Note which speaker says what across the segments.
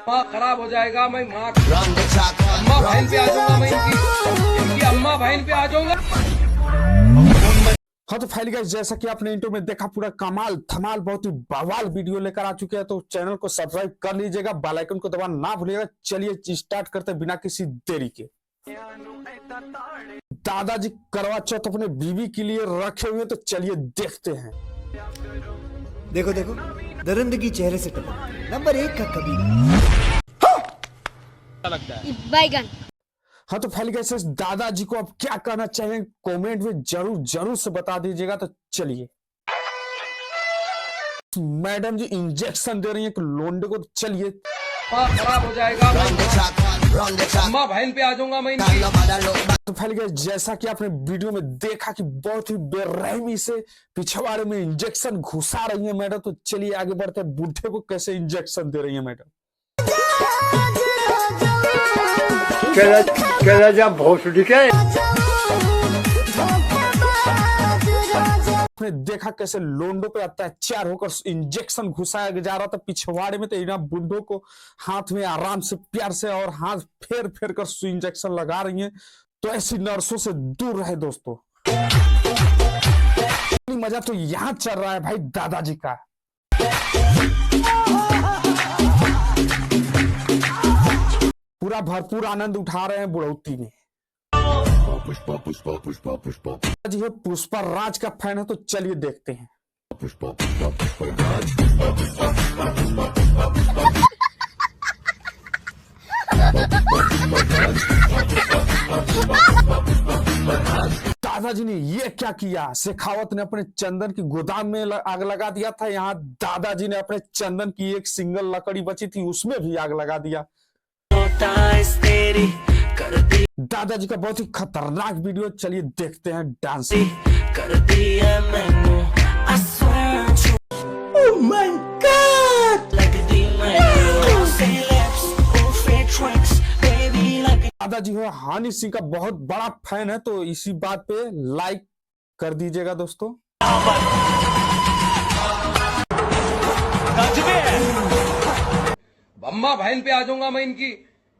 Speaker 1: माँ खराब हो जाएगा। मैं माँ अम्मा बहन पे आ जाऊंगा। मैं इनकी अम्मा बहन पे आ जाऊंगा।
Speaker 2: हाँ तो फाइल गाइस, जैसा कि आपने इंट्रो में देखा, पूरा कमाल धमाल बहुत ही बवाल वीडियो लेकर आ चुके हैं। तो चैनल को सब्सक्राइब कर लीजिएगा, बेल आइकन को दबाना ना भूलिएगा। चलिए स्टार्ट करते हैं बिना किसी देरी के। दादाजी करवा चौथ अपने बीवी के लिए रखे हुए, तो चलिए देखते हैं।
Speaker 3: देखो देखो, दरिंदगी चेहरे से टपक नंबर 1 का कभी
Speaker 4: बैगन।
Speaker 2: हाँ तो फाइल गाइस, दादाजी को अब क्या कहना चाहिए कमेंट में जरूर जरूर से बता दीजिएगा। तो चलिए, मैडम जी इंजेक्शन दे रही है लोंडे को। चलिए,
Speaker 1: माँ खराब हो जाएगा। मैं अम्मा बहन पे आ जाऊंगा। मैं
Speaker 2: तो फैल गया। जैसा कि आपने वीडियो में देखा कि बहुत ही बेरहमी से पिछवाड़े में इंजेक्शन घुसा रही है मैडम। तो चलिए आगे बढ़ते हैं, बूढ़े को कैसे इंजेक्शन दे रही है मैडम। आपने देखा कैसे लोंडो पे अत्याचार होकर इंजेक्शन घुसाया जा रहा था पिछवाड़े में। तो इना बूढ़ों को हाथ में आराम से प्यार से और हाथ फेर फेर कर इंजेक्शन लगा रही हैं। तो ऐसी नर्सों से दूर रहे दोस्तों। मजा तो यहाँ चल रहा है भाई दादाजी का। पूरा भरपूर आनंद उठा रहे हैं बुढ़ौती में।
Speaker 5: पुष्पा पुष्पा पुष्पा पुष्पा
Speaker 2: जी है पुष्पा राज का फैन है, तो चलिए देखते हैं।
Speaker 5: पुष्पा पुष्पा पुष्पा राज
Speaker 2: दादाजी ने ये क्या किया। शेखावत ने अपने चंदन की गोदाम में आग लगा दिया था। यहाँ दादाजी ने अपने चंदन की एक सिंगल लकड़ी बची थी, उसमें भी आग लगा दिया। दादाजी का बहुत ही खतरनाक वीडियो, चलिए देखते हैं। डांस
Speaker 6: कर दिया मैनू I swear to oh my god लगदी मैनू say lips oh fake tricks baby like
Speaker 2: दादाजी है हानि सिंह का बहुत बड़ा फैन है, तो इसी बात पे लाइक कर दीजिएगा दोस्तों।
Speaker 1: अम्मा बहन पे आ जाऊंगा। मैं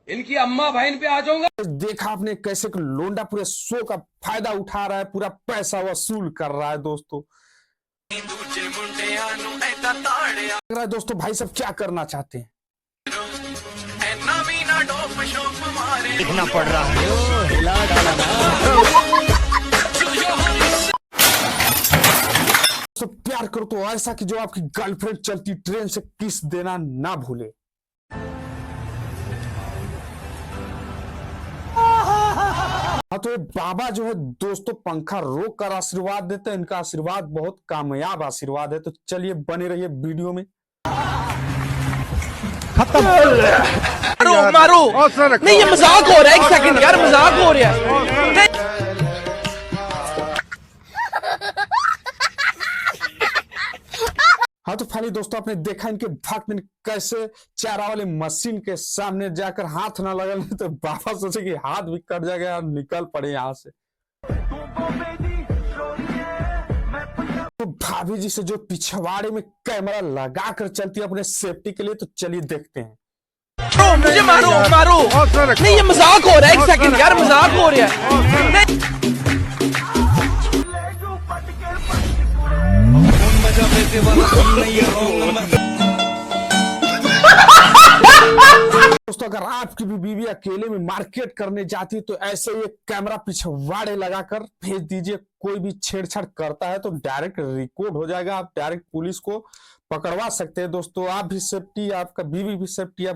Speaker 1: इनकी अम्मा बहन पे आ जाऊंगा।
Speaker 2: देखा आपने कैसे लोंडा पूरे शो का फायदा उठा रहा है, पूरा पैसा वसूल कर रहा है दोस्तों। लग रहा है दोस्तों भाई सब क्या करना चाहते हैं।
Speaker 6: लिखना पड़ रहा है
Speaker 2: तो प्यार करो तो ऐसा कि जो आपकी गर्लफ्रेंड चलती ट्रेन से किस देना ना भूले। हाँ तो ये बाबा जो है दोस्तों पंखा रोक कर आशीर्वाद देते हैं। इनका आशीर्वाद बहुत कामयाब आशीर्वाद है। तो चलिए बने रहिए वीडियो में।
Speaker 6: मारो मारो नहीं, ये मजाक हो रहा है। एक सेकंड यार, मजाक हो रहा है।
Speaker 2: हाँ तो फाइनली दोस्तों आपने देखा इनके भक्त ने कैसे चारा वाले मशीन के सामने जाकर हाथ ना लगा ले, तो बाबा सोचे कि हाथ भी कट जाएगा और निकल पड़े यहाँ से। तो भाभी जी से जो पिछवाड़े में कैमरा लगा कर चलती है अपने सेफ्टी के लिए, तो चलिए देखते हैं।
Speaker 6: मुझे मारो मारो नहीं, ये मजाक हो रहा है। एक सेकंड यार, मजाक हो रहा है।
Speaker 2: दोस्तों अगर आपकी भी बीवी अकेले में मार्केट करने जाती है, तो ऐसे ही कैमरा पिछवाड़े लगाकर भेज दीजिए। कोई भी छेड़छाड़ करता है तो डायरेक्ट रिकॉर्ड हो जाएगा, आप डायरेक्ट पुलिस को पकड़वा सकते हैं। दोस्तों आप भी सेफ्टी, आपका बीवी भी सेफ्टी, आप